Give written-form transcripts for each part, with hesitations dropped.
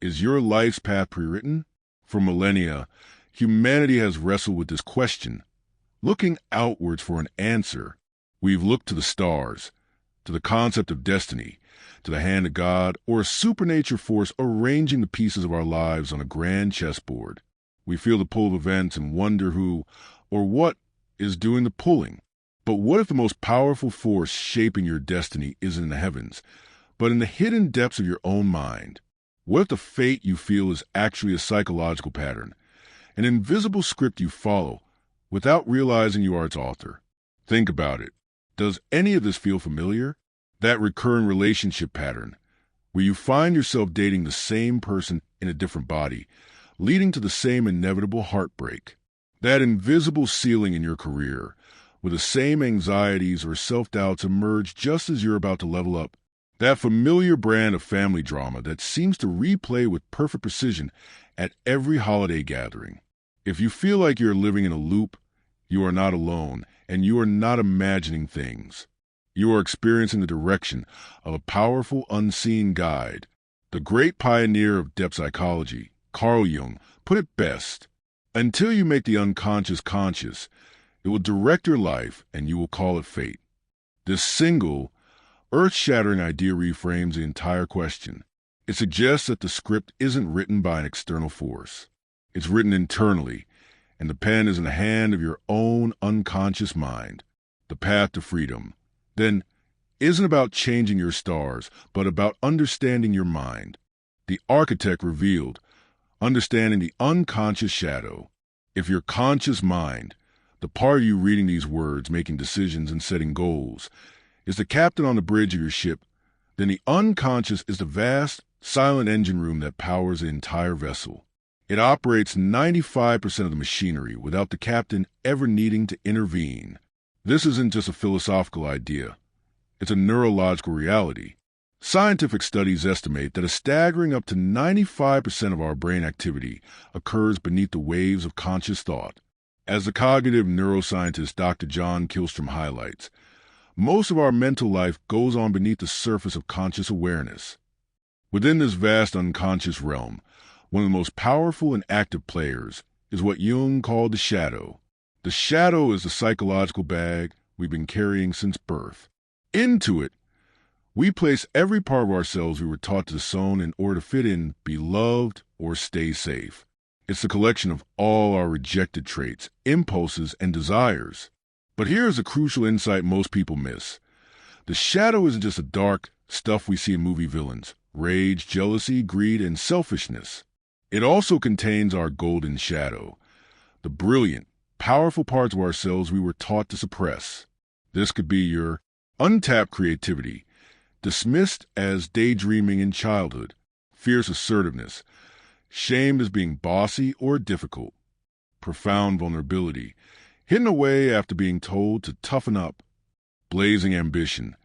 Is your life's path pre-written? For millennia, humanity has wrestled with this question. Looking outwards for an answer, we've looked to the stars, to the concept of destiny, to the hand of God, or a supernature force arranging the pieces of our lives on a grand chessboard. We feel the pull of events and wonder who or what is doing the pulling. But what if the most powerful force shaping your destiny isn't in the heavens, but in the hidden depths of your own mind? What if the fate you feel is actually a psychological pattern, an invisible script you follow without realizing you are its author? Think about it. Does any of this feel familiar? That recurring relationship pattern, where you find yourself dating the same person in a different body, leading to the same inevitable heartbreak. That invisible ceiling in your career, where the same anxieties or self-doubts emerge just as you're about to level up. That familiar brand of family drama that seems to replay with perfect precision at every holiday gathering. If you feel like you're living in a loop, you are not alone, and you are not imagining things. You are experiencing the direction of a powerful unseen guide. The great pioneer of depth psychology, Carl Jung, put it best. Until you make the unconscious conscious, it will direct your life and you will call it fate. This single, earth-shattering idea reframes the entire question. It suggests that the script isn't written by an external force. It's written internally, and the pen is in the hand of your own unconscious mind. The path to freedom, then, isn't about changing your stars, but about understanding your mind. The architect revealed, understanding the unconscious shadow. If your conscious mind, the part of you reading these words, making decisions and setting goals, is the captain on the bridge of your ship, then the unconscious is the vast, silent engine room that powers the entire vessel. It operates 95% of the machinery without the captain ever needing to intervene. This isn't just a philosophical idea. It's a neurological reality. Scientific studies estimate that a staggering up to 95% of our brain activity occurs beneath the waves of conscious thought. As the cognitive neuroscientist Dr. John Kilstrom highlights, most of our mental life goes on beneath the surface of conscious awareness. Within this vast unconscious realm, one of the most powerful and active players is what Jung called the shadow. The shadow is the psychological bag we've been carrying since birth. Into it, we place every part of ourselves we were taught to disown in order to fit in, be loved, or stay safe. It's the collection of all our rejected traits, impulses, and desires. But here's a crucial insight most people miss. The shadow isn't just the dark stuff we see in movie villains, rage, jealousy, greed, and selfishness. It also contains our golden shadow, the brilliant, powerful parts of ourselves we were taught to suppress. This could be your untapped creativity, dismissed as daydreaming in childhood, fierce assertiveness, shamed as being bossy or difficult, profound vulnerability, hidden away after being told to toughen up, blazing ambition,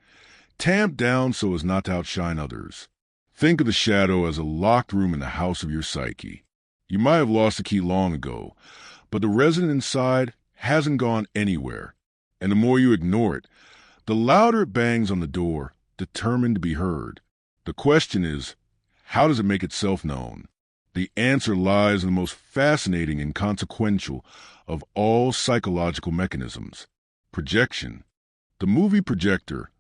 tamped down so as not to outshine others. Think of the shadow as a locked room in the house of your psyche. You might have lost the key long ago, but the resident inside hasn't gone anywhere, and the more you ignore it, the louder it bangs on the door, determined to be heard. The question is, how does it make itself known? The answer lies in the most fascinating and consequential of all psychological mechanisms, projection. The movie projector,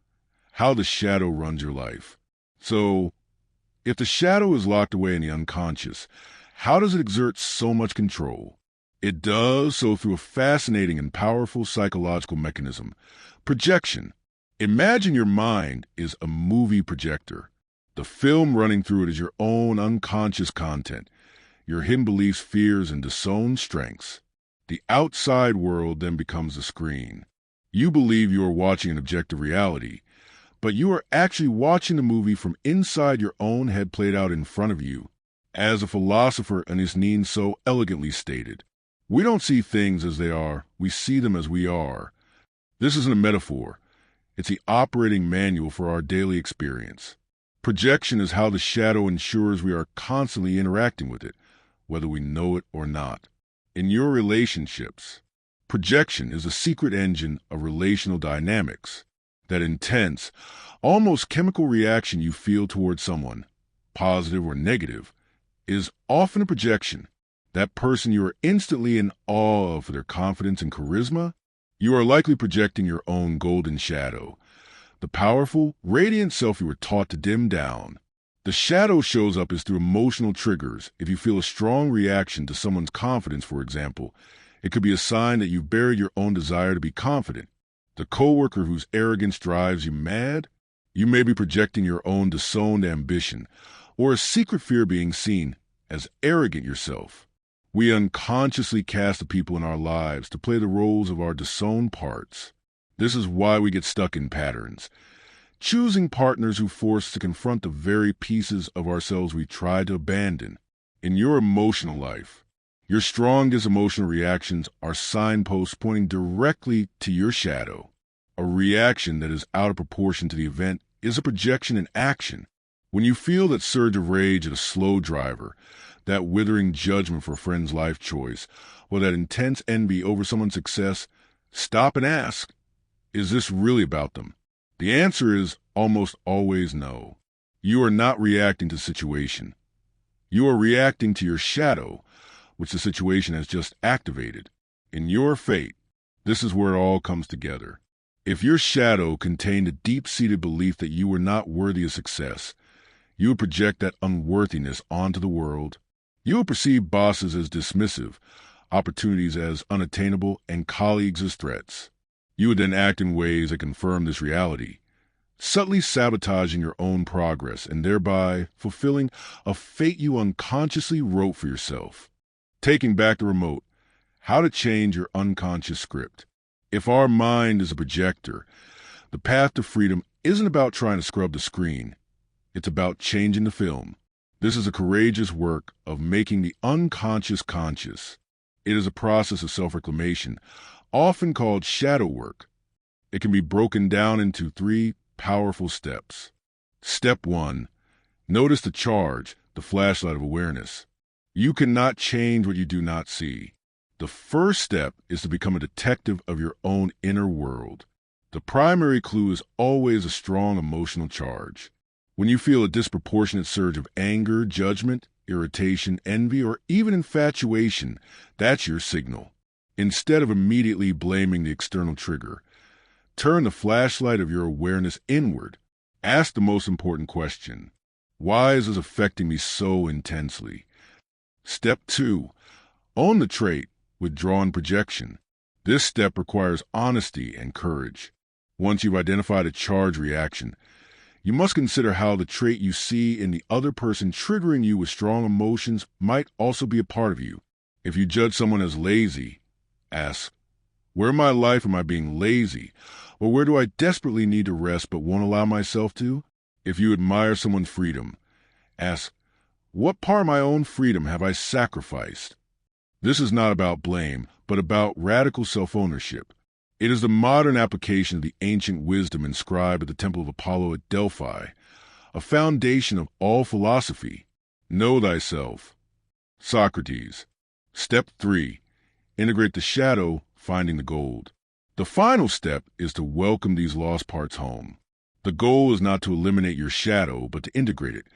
how the shadow runs your life. So, if the shadow is locked away in the unconscious, how does it exert so much control? It does so through a fascinating and powerful psychological mechanism, projection. Imagine your mind is a movie projector. The film running through it is your own unconscious content, your hidden beliefs, fears, and disowned strengths. The outside world then becomes the screen. You believe you are watching an objective reality, but you are actually watching the movie from inside your own head played out in front of you. As a philosopher Anis Nin so elegantly stated, we don't see things as they are, we see them as we are. This isn't a metaphor. It's the operating manual for our daily experience. Projection is how the shadow ensures we are constantly interacting with it, whether we know it or not. In your relationships, projection is a secret engine of relational dynamics. That intense, almost chemical reaction you feel towards someone, positive or negative, is often a projection. That person you are instantly in awe of for their confidence and charisma, you are likely projecting your own golden shadow, the powerful, radiant self you were taught to dim down. The shadow shows up as through emotional triggers. If you feel a strong reaction to someone's confidence, for example, it could be a sign that you've buried your own desire to be confident. The coworker whose arrogance drives you mad, you may be projecting your own disowned ambition or a secret fear of being seen as arrogant yourself. We unconsciously cast the people in our lives to play the roles of our disowned parts. This is why we get stuck in patterns, choosing partners who force us to confront the very pieces of ourselves we try to abandon. In your emotional life, your strongest emotional reactions are signposts pointing directly to your shadow. A reaction that is out of proportion to the event is a projection in action. When you feel that surge of rage at a slow driver, that withering judgment for a friend's life choice, or that intense envy over someone's success, stop and ask, is this really about them? The answer is almost always no. You are not reacting to the situation. You are reacting to your shadow, which the situation has just activated. In your fate, this is where it all comes together. If your shadow contained a deep-seated belief that you were not worthy of success, you would project that unworthiness onto the world. You would perceive bosses as dismissive, opportunities as unattainable, and colleagues as threats. You would then act in ways that confirm this reality, subtly sabotaging your own progress and thereby fulfilling a fate you unconsciously wrote for yourself. Taking back the remote, how to change your unconscious script. If our mind is a projector, the path to freedom isn't about trying to scrub the screen. It's about changing the film. This is a courageous work of making the unconscious conscious. It is a process of self-reclamation, often called shadow work. It can be broken down into 3 powerful steps. Step 1. Notice the charge, the flashlight of awareness. You cannot change what you do not see. The first step is to become a detective of your own inner world. The primary clue is always a strong emotional charge. When you feel a disproportionate surge of anger, judgment, irritation, envy, or even infatuation, that's your signal. Instead of immediately blaming the external trigger, turn the flashlight of your awareness inward. Ask the most important question. Why is this affecting me so intensely? Step 2. Own the trait, withdrawn projection. This step requires honesty and courage. Once you've identified a charged reaction, you must consider how the trait you see in the other person triggering you with strong emotions might also be a part of you. If you judge someone as lazy, ask, where in my life am I being lazy? Or where do I desperately need to rest but won't allow myself to? If you admire someone's freedom, ask, what part of my own freedom have I sacrificed? This is not about blame, but about radical self-ownership. It is the modern application of the ancient wisdom inscribed at the Temple of Apollo at Delphi, a foundation of all philosophy. Know thyself. Socrates. Step 3. Integrate the shadow, finding the gold. The final step is to welcome these lost parts home. The goal is not to eliminate your shadow, but to integrate it,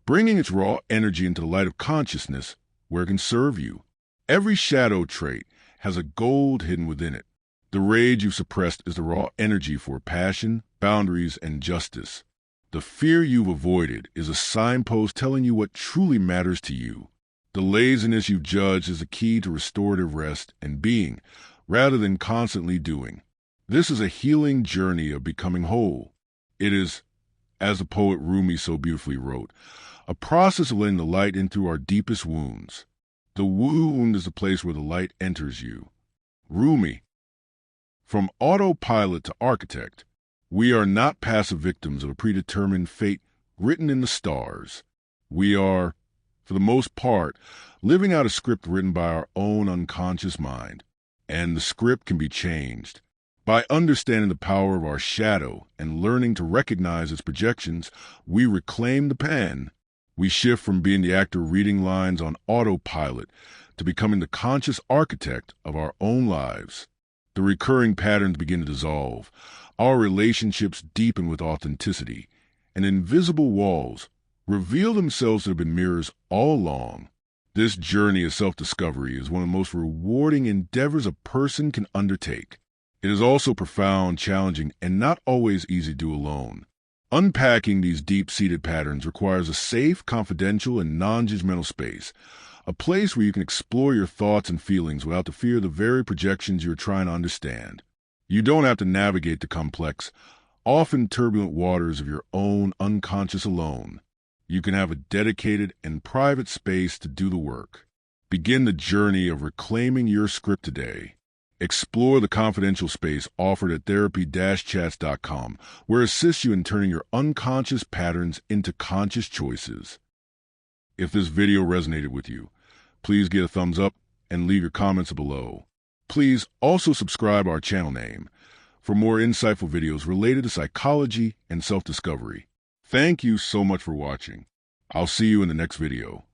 bringing its raw energy into the light of consciousness where it can serve you. Every shadow trait has a gold hidden within it. The rage you've suppressed is the raw energy for passion, boundaries, and justice. The fear you've avoided is a signpost telling you what truly matters to you. The laziness you judge is the key to restorative rest and being, rather than constantly doing. This is a healing journey of becoming whole. It is, as the poet Rumi so beautifully wrote, a process of letting the light in through our deepest wounds. The wound is the place where the light enters you. Rumi. From autopilot to architect, we are not passive victims of a predetermined fate written in the stars. We are, for the most part, living out a script written by our own unconscious mind. And the script can be changed. By understanding the power of our shadow and learning to recognize its projections, we reclaim the pen. We shift from being the actor reading lines on autopilot to becoming the conscious architect of our own lives. The recurring patterns begin to dissolve. Our relationships deepen with authenticity, and invisible walls, reveal themselves that have been mirrors all along. This journey of self-discovery is one of the most rewarding endeavors a person can undertake. It is also profound, challenging, and not always easy to do alone. Unpacking these deep-seated patterns requires a safe, confidential, and non-judgmental space, a place where you can explore your thoughts and feelings without the fear of the very projections you're trying to understand. You don't have to navigate the complex, often turbulent waters of your own unconscious alone. You can have a dedicated and private space to do the work. Begin the journey of reclaiming your script today. Explore the confidential space offered at therapy-chats.com, where it assists you in turning your unconscious patterns into conscious choices. If this video resonated with you, please give a thumbs up and leave your comments below. Please also subscribe our channel name for more insightful videos related to psychology and self-discovery. Thank you so much for watching. I'll see you in the next video.